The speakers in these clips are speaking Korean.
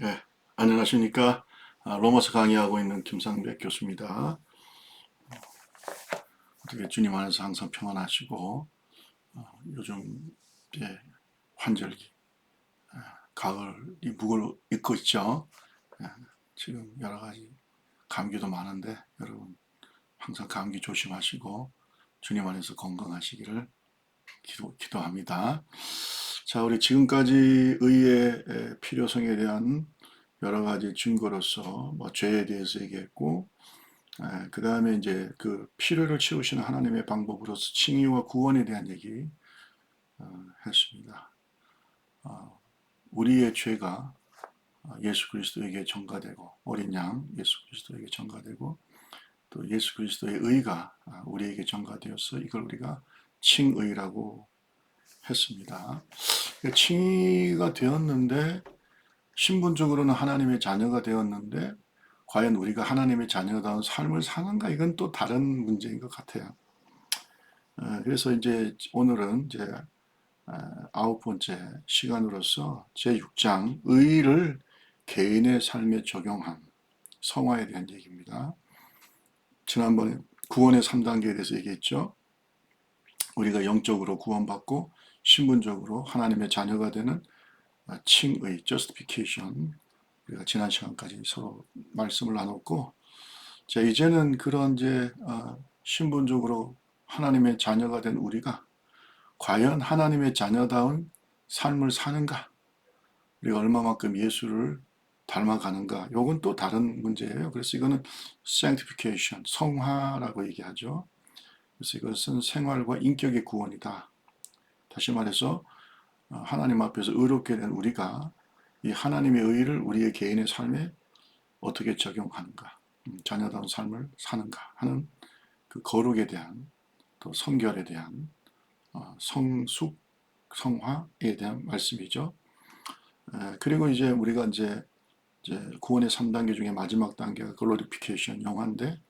네, 안녕하십니까. 로마서 강의하고 있는 김상백 교수입니다. 어떻게 주님 안에서 항상 평안하시고, 요즘 이제 환절기, 가을이 묵을 입고 있죠. 예, 지금 여러 가지 감기도 많은데, 여러분 항상 감기 조심하시고, 주님 안에서 건강하시기를 기도합니다. 자, 우리 지금까지 의의 필요성에 대한 여러 가지 증거로서 뭐 죄에 대해서 얘기했고, 그 다음에 이제 그 필요를 채우시는 하나님의 방법으로서 칭의와 구원에 대한 얘기 했습니다. 우리의 죄가 예수 그리스도에게 전가되고 어린 양 예수 그리스도에게 전가되고 또 예수 그리스도의 의가 우리에게 전가되어서 이걸 우리가 칭의라고 했습니다. 칭의가 되었는데 신분적으로는 하나님의 자녀가 되었는데 과연 우리가 하나님의 자녀다운 삶을 사는가 이건 또 다른 문제인 것 같아요. 그래서 이제 오늘은 이제 아홉 번째 시간으로서 제6장 의를 개인의 삶에 적용한 성화에 대한 얘기입니다. 지난번에 구원의 3단계에 대해서 얘기했죠. 우리가 영적으로 구원받고 신분적으로 하나님의 자녀가 되는 칭의, justification. 우리가 지난 시간까지 서로 말씀을 나눴고, 자, 이제는 그런 이제 신분적으로 하나님의 자녀가 된 우리가 과연 하나님의 자녀다운 삶을 사는가? 우리가 얼마만큼 예수를 닮아가는가? 요건 또 다른 문제예요. 그래서 이거는 sanctification, 성화라고 얘기하죠. 그래서 이것은 생활과 인격의 구원이다. 다시 말해서 하나님 앞에서 의롭게 된 우리가 이 하나님의 의를 우리의 개인의 삶에 어떻게 적용하는가? 자녀다운 삶을 사는가 하는 그 거룩에 대한 또 성결에 대한 성숙, 성화에 대한 말씀이죠. 그리고 이제 우리가 이제 구원의 3단계 중에 마지막 단계가 글로리피케이션, 영화인데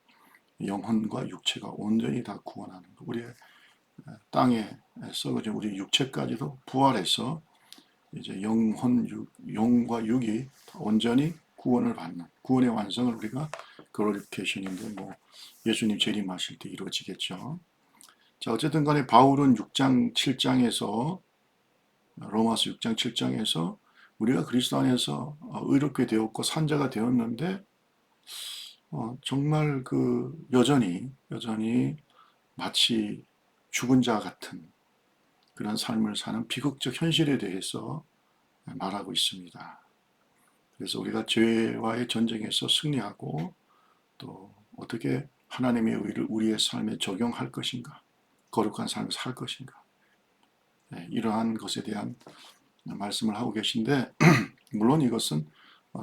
영혼과 육체가 온전히 다 구원하는 것. 우리의 땅에 썩어진 우리 육체까지도 부활해서 이제 영과 육이 온전히 구원을 받는 구원의 완성을 우리가 글로리피케이션인데 뭐 예수님 재림하실 때 이루어지겠죠. 자, 어쨌든 간에 바울은 6장 7장에서 로마서 6장 7장에서 우리가 그리스도 안에서 의롭게 되었고 산자가 되었는데 정말 그 여전히 마치 죽은 자 같은 그런 삶을 사는 비극적 현실에 대해서 말하고 있습니다. 그래서 우리가 죄와의 전쟁에서 승리하고 또 어떻게 하나님의 의를 우리의 삶에 적용할 것인가, 거룩한 삶을 살 것인가, 이러한 것에 대한 말씀을 하고 계신데 물론 이것은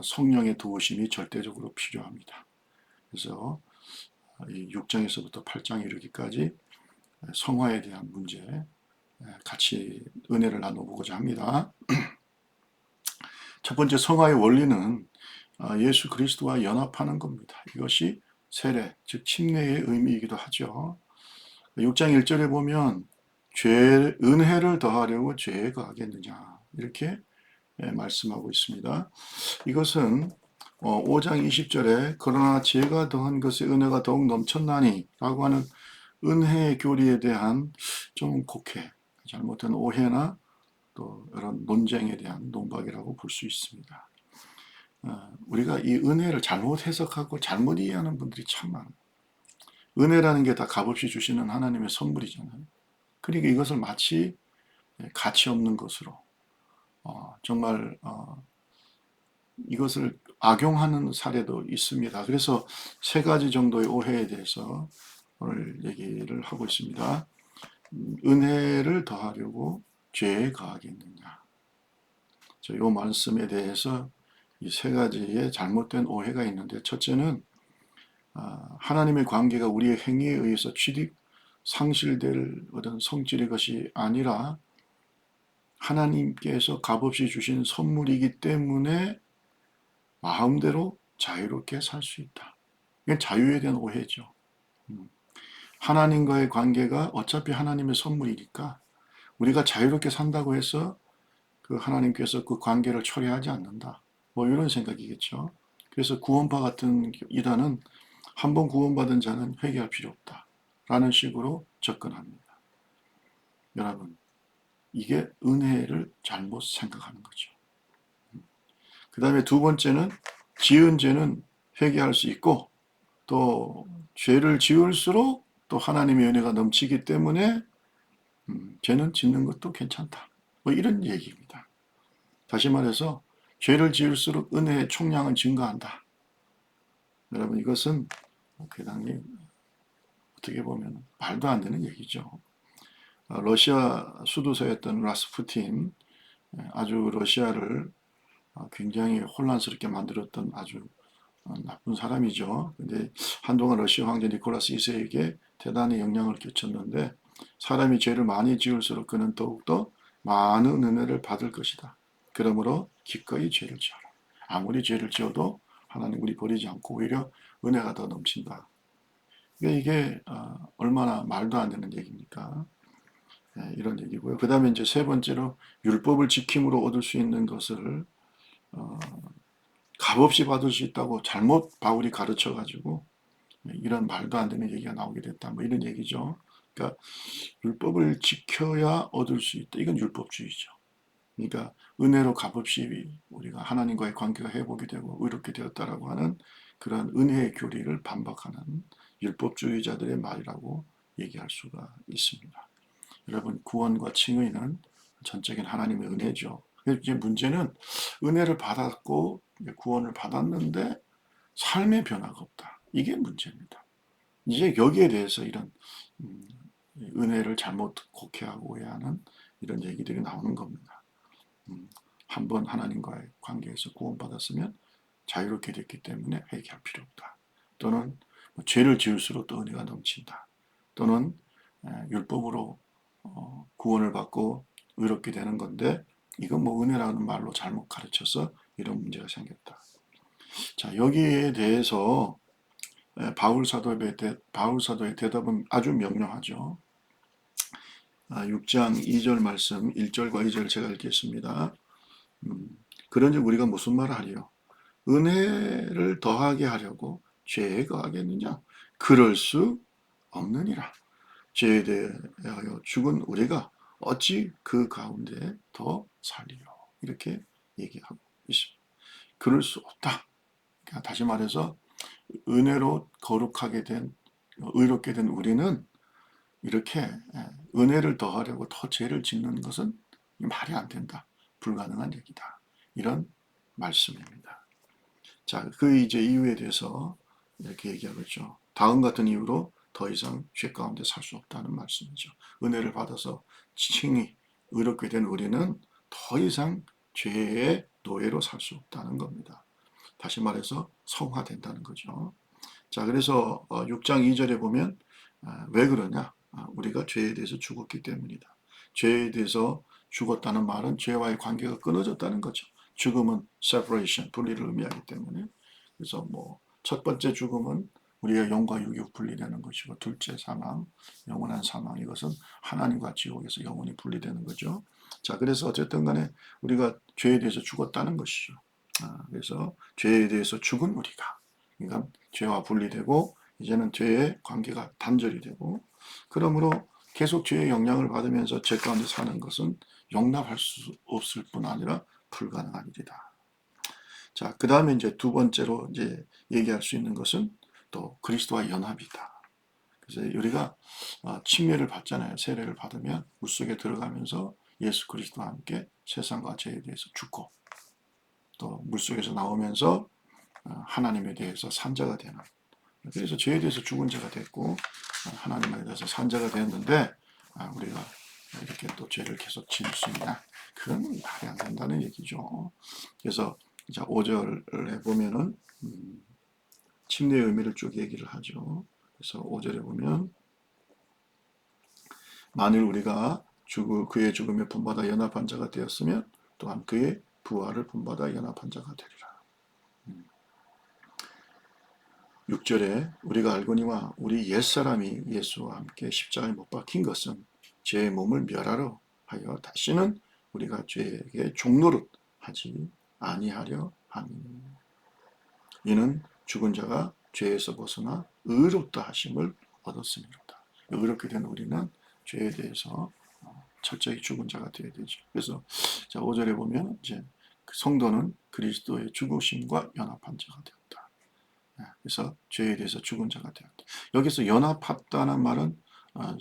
성령의 도우심이 절대적으로 필요합니다. 그래서 이 6장에서부터 8장 이르기까지 성화에 대한 문제 같이 은혜를 나눠보고자 합니다. 첫 번째 성화의 원리는 예수 그리스도와 연합하는 겁니다. 이것이 세례, 즉 침례의 의미이기도 하죠. 6장 1절에 보면 은혜를 더하려고 죄에 거하겠느냐 이렇게 말씀하고 있습니다. 이것은 5장 20절에 그러나 죄가 더한 것에 은혜가 더욱 넘쳤나니 라고 하는 은혜의 교리에 대한 좀 곡해, 잘못된 오해나 또 이런 논쟁에 대한 논박이라고 볼 수 있습니다. 우리가 이 은혜를 잘못 해석하고 잘못 이해하는 분들이 참 많아요. 은혜라는 게 다 값없이 주시는 하나님의 선물이잖아요. 그러니까 이것을 마치 가치 없는 것으로 정말 이것을 악용하는 사례도 있습니다. 그래서 세 가지 정도의 오해에 대해서 오늘 얘기를 하고 있습니다. 은혜를 더하려고 죄에 가하겠느냐. 이 말씀에 대해서 이 세 가지의 잘못된 오해가 있는데, 첫째는 하나님의 관계가 우리의 행위에 의해서 상실될 어떤 성질의 것이 아니라 하나님께서 값없이 주신 선물이기 때문에 마음대로 자유롭게 살 수 있다. 이건 자유에 대한 오해죠. 하나님과의 관계가 어차피 하나님의 선물이니까 우리가 자유롭게 산다고 해서 그 하나님께서 그 관계를 초래하지 않는다. 뭐 이런 생각이겠죠. 그래서 구원파 같은 이단은 한 번 구원받은 자는 회개할 필요 없다 라는 식으로 접근합니다. 여러분, 이게 은혜를 잘못 생각하는 거죠. 그 다음에 두 번째는 지은 죄는 회개할 수 있고, 또 죄를 지을수록 또 하나님의 은혜가 넘치기 때문에 죄는 짓는 것도 괜찮다. 뭐 이런 얘기입니다. 다시 말해서 죄를 지을수록 은혜의 총량은 증가한다. 여러분, 이것은 굉장히 어떻게 보면 말도 안 되는 얘기죠. 러시아 수도사였던 라스푸틴, 아주 러시아를 굉장히 혼란스럽게 만들었던 아주 나쁜 사람이죠. 근데 한동안 러시아 황제 니콜라스 2세에게 대단히 영향을 끼쳤는데, 사람이 죄를 많이 지을수록 그는 더욱더 많은 은혜를 받을 것이다. 그러므로 기꺼이 죄를 지어라. 아무리 죄를 지어도 하나님 우리 버리지 않고 오히려 은혜가 더 넘친다. 이게 얼마나 말도 안 되는 얘기입니까? 이런 얘기고요. 그 다음에 이제 세 번째로 율법을 지킴으로 얻을 수 있는 것을 값없이 받을 수 있다고 잘못 바울이 가르쳐 가지고 이런 말도 안 되는 얘기가 나오게 됐다. 뭐 이런 얘기죠. 그러니까 율법을 지켜야 얻을 수 있다. 이건 율법주의죠. 그러니까 은혜로 값없이 우리가 하나님과의 관계가 회복이 되고 의롭게 되었다라고 하는 그런 은혜의 교리를 반박하는 율법주의자들의 말이라고 얘기할 수가 있습니다. 여러분, 구원과 칭의는 전적인 하나님의 은혜죠. 이제 문제는 은혜를 받았고 구원을 받았는데 삶의 변화가 없다. 이게 문제입니다. 이제 여기에 대해서 이런 은혜를 잘못 곡해하고 오해하는 이런 얘기들이 나오는 겁니다. 한번 하나님과의 관계에서 구원받았으면 자유롭게 됐기 때문에 회개할 필요 없다. 또는 죄를 지을수록 또 은혜가 넘친다. 또는 율법으로 구원을 받고 의롭게 되는 건데 이건 뭐 은혜라는 말로 잘못 가르쳐서 이런 문제가 생겼다. 자, 여기에 대해서 바울 사도의 대답은 아주 명료하죠. 6장 2절 말씀 1절과 2절 제가 읽겠습니다. 그런즉 우리가 무슨 말을 하리요? 은혜를 더하게 하려고 죄에 거하겠느냐? 그럴 수 없느니라. 죄에 대하여 죽은 우리가 어찌 그 가운데 더 살리요? 이렇게 얘기하고 있습니다. 그럴 수 없다. 그러니까 다시 말해서 은혜로 거룩하게 된 의롭게 된 우리는 이렇게 은혜를 더하려고 더 죄를 짓는 것은 말이 안 된다. 불가능한 얘기다. 이런 말씀입니다. 자, 그 이제 이유에 대해서 이렇게 얘기하고 있죠. 다음 같은 이유로 더 이상 죄 가운데 살 수 없다는 말씀이죠. 은혜를 받아서 칭히 의롭게 된 우리는 더 이상 죄의 노예로 살 수 없다는 겁니다. 다시 말해서 성화된다는 거죠. 자, 그래서 6장 2절에 보면 왜 그러냐? 우리가 죄에 대해서 죽었기 때문이다. 죄에 대해서 죽었다는 말은 죄와의 관계가 끊어졌다는 거죠. 죽음은 separation, 분리를 의미하기 때문에. 그래서 뭐 첫 번째 죽음은 우리의 영과 육이 분리되는 것이고, 둘째 사망, 영원한 사망, 이것은 하나님과 지옥에서 영원히 분리되는 거죠. 자, 그래서 어쨌든 간에 우리가 죄에 대해서 죽었다는 것이죠. 그래서 죄에 대해서 죽은 우리가, 그러니까 죄와 분리되고 이제는 죄의 관계가 단절이 되고, 그러므로 계속 죄의 영향을 받으면서 죄 가운데 사는 것은 용납할 수 없을 뿐 아니라 불가능한 일이다. 자, 그 다음에 이제 두 번째로 이제 얘기할 수 있는 것은 또 그리스도와 연합이다. 그래서 우리가 침례를 받잖아요. 세례를 받으면 물속에 들어가면서 예수 그리스도와 함께 세상과 죄에 대해서 죽고, 또 물속에서 나오면서 하나님에 대해서 산자가 되는, 그래서 죄에 대해서 죽은 자가 됐고 하나님에 대해서 산자가 되었는데 우리가 이렇게 또 죄를 계속 지을 수 있냐? 그건 말이 안 된다는 얘기죠. 그래서 자, 5절에 보면은 침례의 의미를 쭉 얘기를 하죠. 그래서 5절에 보면 만일 우리가 그의 죽음에 본받아 연합한 자가 되었으면 또한 그의 부활을 본받아 연합한 자가 되리라. 6절에 우리가 알거니와 우리 옛사람이 예수와 함께 십자가에 못 박힌 것은 죄의 몸을 멸하러 하여 다시는 우리가 죄에게 종노릇 하지 아니하려 아멘. 이는 죽은 자가 죄에서 벗어나 의롭다 하심을 얻었음이로다. 의롭게 된 우리는 죄에 대해서 철저히 죽은 자가 되어야 되죠. 그래서 자 5절에 보면 이제 성도는 그리스도의 죽으심과 연합한 자가 되었다. 그래서 죄에 대해서 죽은 자가 되었다. 여기서 연합했다는 말은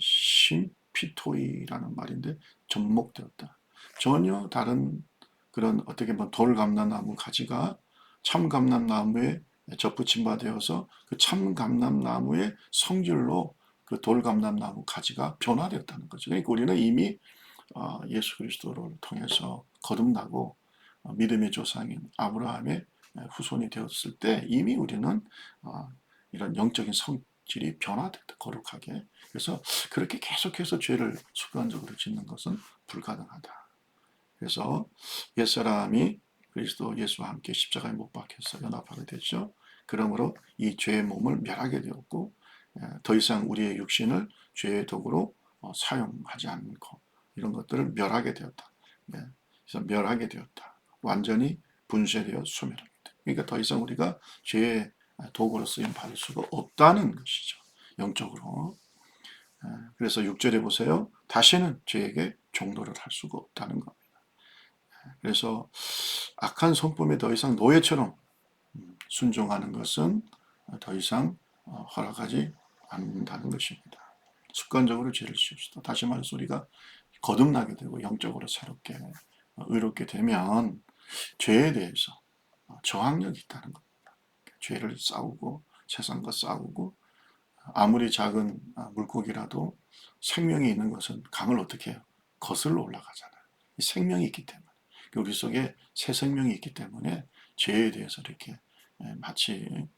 심피토이라는 말인데 접목되었다. 전혀 다른 그런 어떻게 보면 돌감람나무 가지가 참감람나무에 접붙임 바 되어서 그 참감람나무의 성질로 그 돌감람나무 가지가 변화되었다는 거죠. 그러니까 우리는 이미 예수 그리스도를 통해서 거듭나고 믿음의 조상인 아브라함의 후손이 되었을 때 이미 우리는 이런 영적인 성질이 변화됐다. 거룩하게. 그래서 그렇게 계속해서 죄를 습관적으로 짓는 것은 불가능하다. 그래서 옛사람이 그리스도 예수와 함께 십자가에 못 박혀서 연합하게 됐죠. 그러므로 이 죄의 몸을 멸하게 되었고 더 이상 우리의 육신을 죄의 도구로 사용하지 않고 이런 것들을 멸하게 되었다. 그래서 멸하게 되었다. 완전히 분쇄되어 소멸합니다. 그러니까 더 이상 우리가 죄의 도구로 쓰임 받을 수가 없다는 것이죠. 영적으로. 그래서 6절에 보세요. 다시는 죄에게 종노를 할 수가 없다는 겁니다. 그래서 악한 성품에 더 이상 노예처럼 순종하는 것은 더 이상 허락하지 않는다는 것입니다. 습관적으로 죄를 지읍시다. 다시 말해서 우리가 거듭나게 되고 영적으로 새롭게 의롭게 되면 죄에 대해서 저항력이 있다는 겁니다. 죄를 싸우고 세상과 싸우고 아무리 작은 물고기라도 생명이 있는 것은 강을 어떻게 해요? 거슬러 올라가잖아요. 생명이 있기 때문에. 우리 속에 새 생명이 있기 때문에 죄에 대해서 이렇게 마치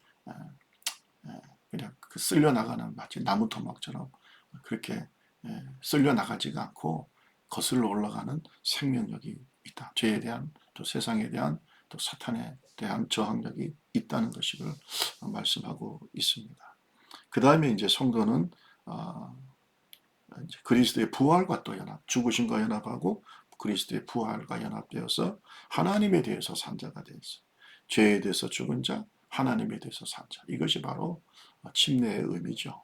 그냥 그 쓸려 나가는 마치 나무 토막처럼 그렇게 쓸려 나가지가 않고 거슬러 올라가는 생명력이 있다. 죄에 대한 또 세상에 대한 또 사탄에 대한 저항력이 있다는 것을 말씀하고 있습니다. 그 다음에 이제 성도는 이제 그리스도의 부활과 또 죽으심과 연합하고 그리스도의 부활과 연합되어서 하나님에 대해서 산 자가 되어서 죄에 대해서 죽은 자, 하나님에 대해서 산 자. 이것이 바로 침례의 의미죠.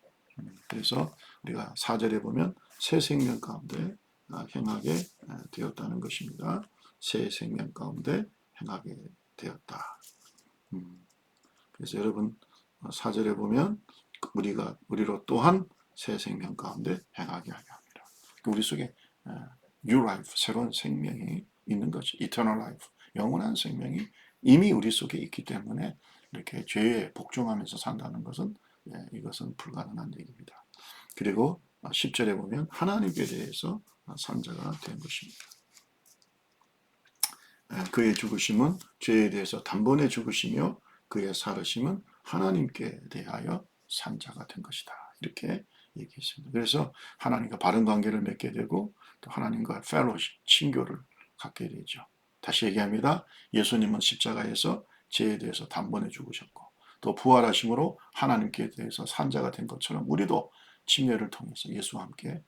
그래서 우리가 4절에 보면 새 생명 가운데 행하게 되었다는 것입니다. 새 생명 가운데 행하게 되었다. 그래서 여러분 4절에 보면 우리로 또한 새 생명 가운데 행하게 하려 합니다. 우리 속에 new life, 새로운 생명이 있는 거죠. eternal life, 영원한 생명이 이미 우리 속에 있기 때문에 이렇게 죄에 복종하면서 산다는 것은 이것은 불가능한 얘기입니다. 그리고 10절에 보면 하나님께 대해서 산 자가 된 것입니다. 그의 죽으심은 죄에 대해서 단번에 죽으시며 그의 살으심은 하나님께 대하여 산 자가 된 것이다. 이렇게 얘기했습니다. 그래서 하나님과 바른 관계를 맺게 되고 또 하나님과 펠로십, 친교를 갖게 되죠. 다시 얘기합니다. 예수님은 십자가에서 죄에 대해서 단번에 죽으셨고 또 부활하심으로 하나님께 대해서 산 자가 된 것처럼 우리도 침례를 통해서 예수와 함께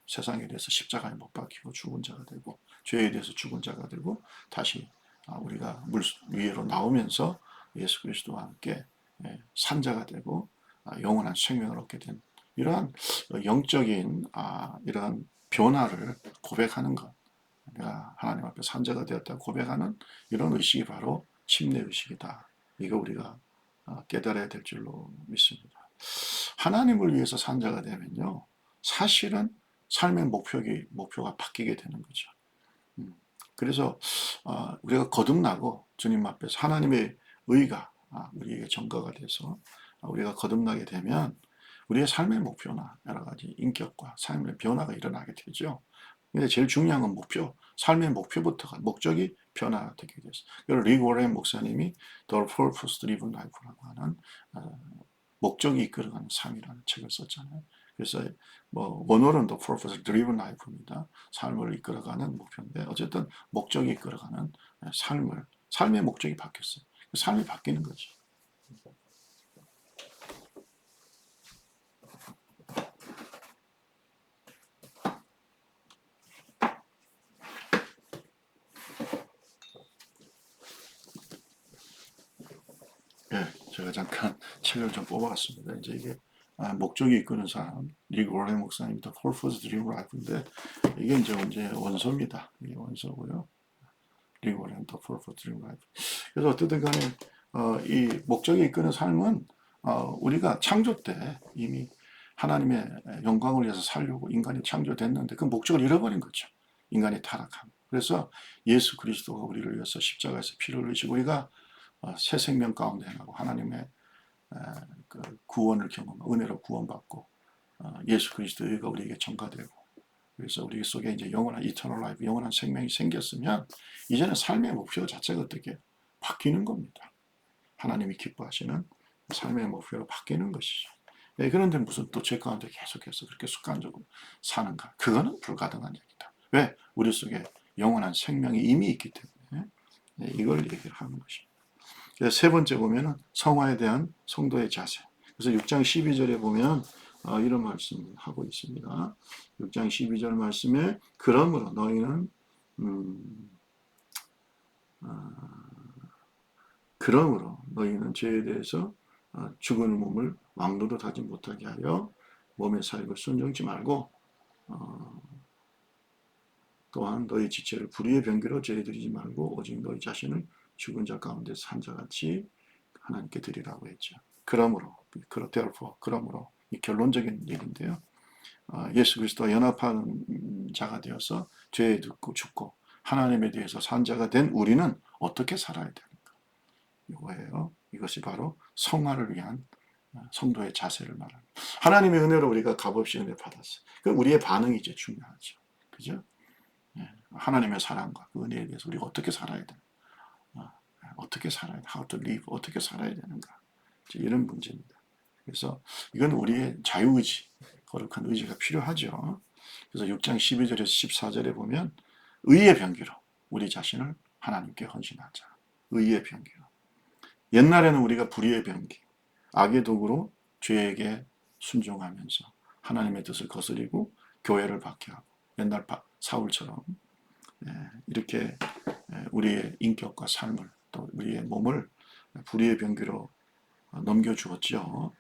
세상에 대해서 십자가에 못 박히고 죽은 자가 되고 죄에 대해서 죽은 자가 되고 다시 우리가 물 위로 나오면서 예수 그리스도와 함께 산 자가 되고 영원한 생명을 얻게 된 이러한 영적인 이러한 변화를 고백하는 것, 내가 하나님 앞에 산 자가 되었다고 고백하는 이런 의식이 바로 침례 의식이다. 이거 우리가 깨달아야 될 줄로 믿습니다. 하나님을 위해서 산 자가 되면요, 사실은 삶의 목표가 바뀌게 되는 거죠. 그래서 우리가 거듭나고 주님 앞에서 하나님의 의가 우리에게 전가가 돼서 우리가 거듭나게 되면 우리의 삶의 목표나 여러 가지 인격과 삶의 변화가 일어나게 되죠. 근데 제일 중요한 건 삶의 목표부터가 목적이 변화되게 됐어요. 그래서 릭 워렌 목사님이 The Purpose Driven Life라고 하는 목적이 이끌어가는 삶이라는 책을 썼잖아요. 그래서 원어는 The Purpose Driven Life입니다. 삶을 이끌어가는 목표인데 어쨌든 목적이 이끌어가는 삶의 목적이 바뀌었어요. 삶이 바뀌는 거죠. 제가 잠깐 책을 좀 뽑아왔습니다. 이제 이게 목적이 이끄는 삶, 리그 워렌 목사님부터 Purpose Driven Life인데 이게 이제 원서입니다. 이게 원서고요. 리그 워렌 더 Purpose Driven Life. 그래서 어쨌든 간에 이 목적이 이끄는 삶은 우리가 창조 때 이미 하나님의 영광을 위해서 살려고 인간이 창조됐는데 그 목적을 잃어버린 거죠. 인간이 타락함. 그래서 예수 그리스도가 우리를 위해서 십자가에서 피를 흘리시고 우리가 새 생명 가운데 하고 하나님의 그 구원을 경험하고 은혜로 구원받고 예수 그리스도의 의가 우리에게 전가되고 그래서 우리 속에 이제 영원한 이터널 라이프, 영원한 생명이 생겼으면 이제는 삶의 목표 자체가 어떻게 바뀌는 겁니다. 하나님이 기뻐하시는 삶의 목표로 바뀌는 것이죠. 그런데 무슨 또 죄 가운데 계속해서 그렇게 습관적으로 사는가? 그거는 불가능한 얘기다. 왜? 우리 속에 영원한 생명이 이미 있기 때문에 이걸 얘기를 하는 것입니다. 그래서 세 번째 보면은 성화에 대한 성도의 자세. 그래서 6장 12절에 보면 이런 말씀을 하고 있습니다. 6장 12절 말씀에 그러므로 너희는 죄에 대해서 죽은 몸을 왕노릇하지 못하게 하여 몸의 사익을 순종치 말고 또한 너희 지체를 불의의 병기로 죄드리지 말고 오직 너희 자신을 죽은 자 가운데 산 자같이 하나님께 드리라고 했죠. 그러므로 이 결론적인 얘기인데요. 예수 그리스도와 연합한 자가 되어서 죄에 죽고 하나님에 대해서 산 자가 된 우리는 어떻게 살아야 되는가? 이거예요. 이것이 바로 성화를 위한 성도의 자세를 말합니다. 하나님의 은혜로 우리가 값없이 은혜 받았어요. 그 우리의 반응이 이제 중요하죠. 그죠? 하나님의 사랑과 그 은혜에 대해서 우리가 어떻게 살아야 되는가? 어떻게 살아야 돼? How to live? 어떻게 살아야 되는가? 이런 문제입니다. 그래서 이건 우리의 자유의지, 거룩한 의지가 필요하죠. 그래서 6장 12절에서 14절에 보면 의의 병기로 우리 자신을 하나님께 헌신하자. 의의 병기로. 옛날에는 우리가 불의의 병기, 악의 도구로 죄에게 순종하면서 하나님의 뜻을 거스리고 교회를 박해하고 옛날 사울처럼 이렇게 우리의 인격과 삶을 또 우리의 몸을 불의의 병기로 넘겨주었죠.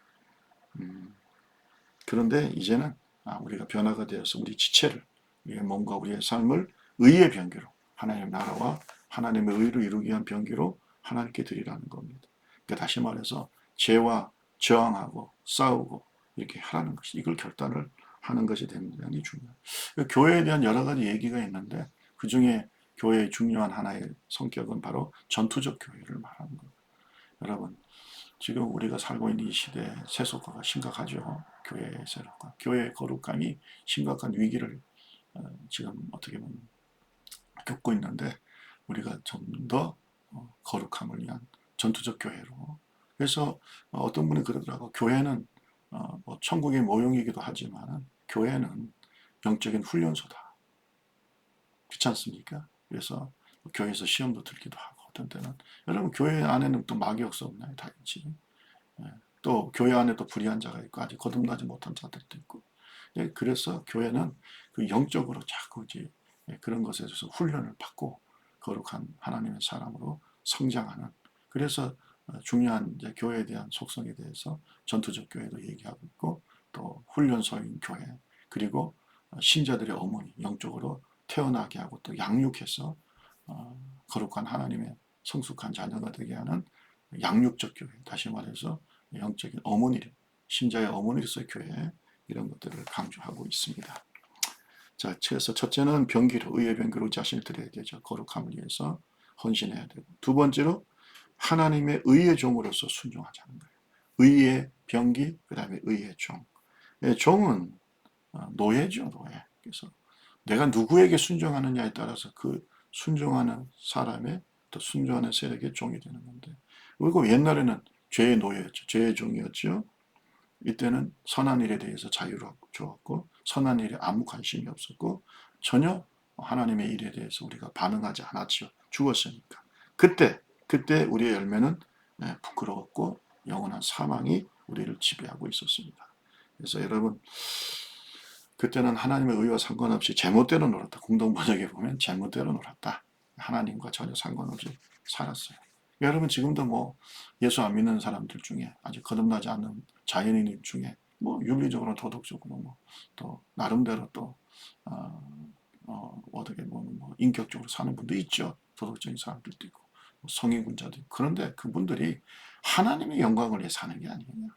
그런데 이제는 우리가 변화가 되어서 우리 지체를 우리의 몸과 우리의 삶을 의의 병기로 하나님의 나라와 하나님의 의를 이루기 위한 병기로 하나님께 드리라는 겁니다. 그러니까 다시 말해서 죄와 저항하고 싸우고 이렇게 하라는 것이 이걸 결단을 하는 것이 굉장히 중요해요. 교회에 대한 여러 가지 얘기가 있는데 그 중에 교회의 중요한 하나의 성격은 바로 전투적 교회를 말하는 거예요. 여러분 지금 우리가 살고 있는 이 시대에 세속화가 심각하죠. 교회의 세속화, 교회의 거룩함이 심각한 위기를 지금 어떻게 보면 겪고 있는데 우리가 좀 더 거룩함을 위한 전투적 교회로. 그래서 어떤 분이 그러더라고. 교회는 뭐 천국의 모형이기도 하지만 교회는 영적인 훈련소다. 그렇지 않습니까? 그래서 교회에서 시험도 들기도 하고 어떤 때는 여러분 교회 안에는 또 마귀역사 없나요? 다 있지. 또 교회 안에 또 불의한 자가 있고 아직 거듭나지 못한 자들도 있고. 그래서 교회는 그 영적으로 자꾸 이제 그런 것에 대해서 훈련을 받고 거룩한 하나님의 사람으로 성장하는. 그래서 중요한 이제 교회에 대한 속성에 대해서 전투적 교회도 얘기하고 있고 또 훈련소인 교회 그리고 신자들의 어머니 영적으로 태어나게 하고 또 양육해서 거룩한 하나님의 성숙한 자녀가 되게 하는 양육적 교회, 다시 말해서 영적인 어머니, 신자의 어머니로서의 교회 이런 것들을 강조하고 있습니다. 자, 그래서 첫째는 병기로, 의의 병기로 자신을 드려야 되죠. 거룩함을 위해서 헌신해야 되고. 두 번째로 하나님의 의의 종으로서 순종하자는 거예요. 의의 병기, 그 다음에 의의 종. 종은 노예죠, 노예. 그래서 내가 누구에게 순종하느냐에 따라서 그 순종하는 사람의 또 순종하는 세력의 종이 되는 건데 그리고 옛날에는 죄의 노예였죠. 죄의 종이었죠. 이때는 선한 일에 대해서 자유를 주었고 선한 일에 아무 관심이 없었고 전혀 하나님의 일에 대해서 우리가 반응하지 않았죠. 죽었으니까. 그때 우리의 열매는 부끄러웠고 영원한 사망이 우리를 지배하고 있었습니다. 그래서 여러분 그때는 하나님의 의와 상관없이 제멋대로 놀았다. 공동번역에 보면 제멋대로 놀았다. 하나님과 전혀 상관없이 살았어요. 여러분 지금도 뭐 예수 안 믿는 사람들 중에 아직 거듭나지 않는 자연인들 중에 뭐 윤리적으로 도덕적으로 뭐 또 나름대로 또 어떻게 보면 뭐 인격적으로 사는 분도 있죠. 도덕적인 사람들도 있고 뭐 성인군자도 있고. 그런데 그분들이 하나님의 영광을 위해 사는 게 아니에요.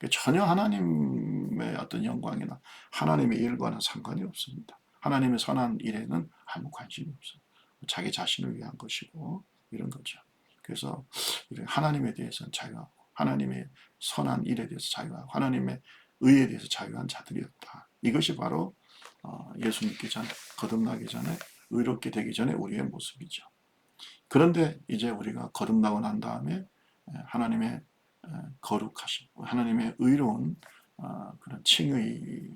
전혀 하나님의 어떤 영광이나 하나님의 일과는 상관이 없습니다. 하나님의 선한 일에는 아무 관심이 없어요. 자기 자신을 위한 것이고 이런 거죠. 그래서 하나님에 대해서는 자유하고 하나님의 선한 일에 대해서 자유하고 하나님의 의에 대해서 자유한 자들이었다. 이것이 바로 예수 믿기 전에 거듭나기 전에 의롭게 되기 전에 우리의 모습이죠. 그런데 이제 우리가 거듭나고 난 다음에 하나님의 거룩하심, 하나님의 의로운 그런 칭의,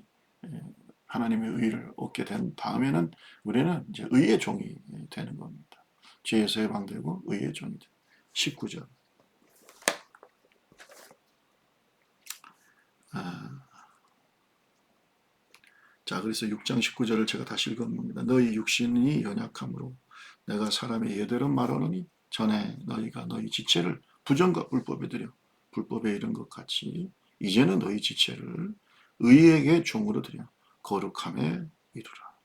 하나님의 의를 얻게 된 다음에는 우리는 이제 의의 종이 되는 겁니다. 죄에서 해방되고 의의 종이 돼. 19절. 자, 그래서 6장 19절을 제가 다시 읽어봅니다. 너희 육신이 연약함으로 내가 사람의 예대로 말하노니 전에 너희가 너희 지체를 부정과 불법에 들여 불법에 이른 것 같이 이제는 너희 지체를 의에게 종으로 들여 거룩함에 이르라.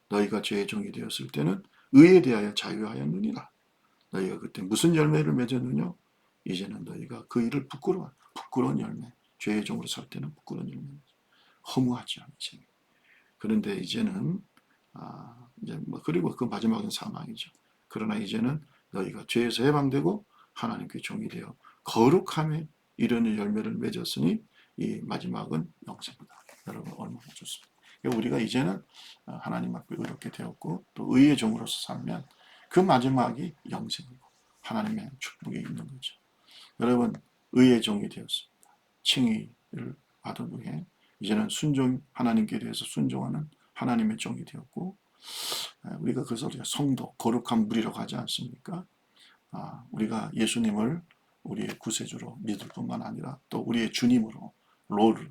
너희가 죄의 종이 되었을 때는 의에 대하여 자유하였느니라. 너희가 그때 무슨 열매를 맺었느냐? 이제는 너희가 그 일을 부끄러운 열매, 죄의 종으로 살 때는 부끄러운 열매, 허무하지 않지. 그런데 이제는 이제 뭐 그리고 그 마지막은 사망이죠. 그러나 이제는 너희가 죄에서 해방되고 하나님께 종이 되어 거룩함에 이르는 열매를 맺었으니 이 마지막은 영생이다. 여러분 얼마나 좋습니다. 우리가 이제는 하나님 앞에 의롭게 되었고 또 의의 종으로서 살면 그 마지막이 영생이고 하나님의 축복이 있는 거죠. 여러분 의의 종이 되었습니다. 칭의를 받은 후에 이제는 하나님께 대해서 순종하는 하나님의 종이 되었고 우리가 그래서 우리가 성도, 거룩한 무리라고 하지 않습니까? 우리가 예수님을 우리의 구세주로 믿을 뿐만 아니라 또 우리의 주님으로 Lord,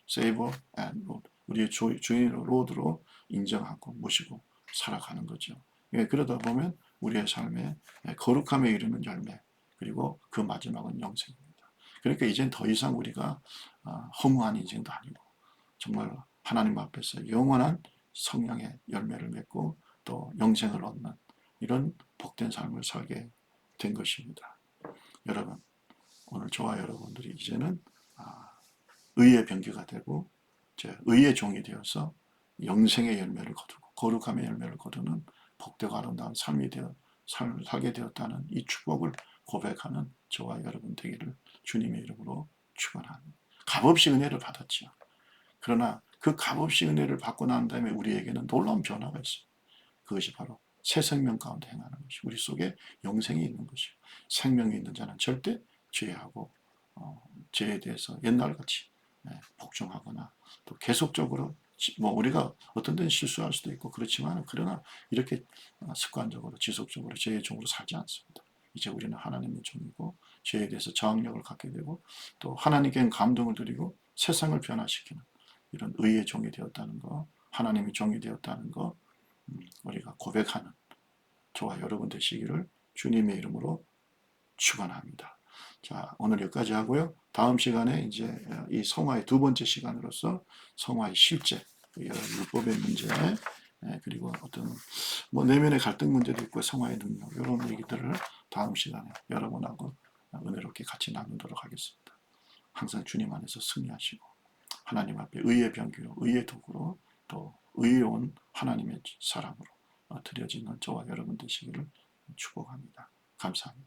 Savior and Lord 우리의 주인으로 로드로 인정하고 모시고 살아가는 거죠. 그러다 보면 우리의 삶에 거룩함에 이르는 열매 그리고 그 마지막은 영생입니다. 그러니까 이젠 더 이상 우리가 허무한 인생도 아니고 정말 하나님 앞에서 영원한 성령의 열매를 맺고 또 영생을 얻는 이런 복된 삶을 살게 된 것입니다. 여러분 오늘 저와 여러분들이 이제는 의의 병기가 되고 의의 종이 되어서 영생의 열매를 거두고 거룩함의 열매를 거두는 복되고 아름다운 삶을 살게 되었다는 이 축복을 고백하는 저와 여러분 되기를 주님의 이름으로 축원합니다. 값없이 은혜를 받았지요. 그러나 그 값없이 은혜를 받고 난 다음에 우리에게는 놀라운 변화가 있어요. 그것이 바로 새 생명 가운데 행하는 것이 우리 속에 영생이 있는 것이고 생명이 있는 자는 절대 죄하고 죄에 대해서 옛날같이 복종하거나 또 계속적으로 뭐 우리가 어떤 데는 실수할 수도 있고 그렇지만 그러나 이렇게 습관적으로 지속적으로 죄의 종으로 살지 않습니다. 이제 우리는 하나님의 종이고 죄에 대해서 저항력을 갖게 되고 또 하나님께 감동을 드리고 세상을 변화시키는 이런 의의 종이 되었다는 거 하나님의 종이 되었다는 거 우리가 고백하는 저와 여러분 되시기를 주님의 이름으로 축원합니다. 자, 오늘 여기까지 하고요. 다음 시간에 이제 이 성화의 두 번째 시간으로서 성화의 실제, 율법의 문제, 그리고 어떤 뭐 내면의 갈등 문제도 있고 성화의 능력 이런 얘기들을 다음 시간에 여러분하고 은혜롭게 같이 나누도록 하겠습니다. 항상 주님 안에서 승리하시고 하나님 앞에 의의 병기로 의의 도구로 또 의로운 하나님의 사람으로 드려지는 저와 여러분 되시기를 축복합니다. 감사합니다.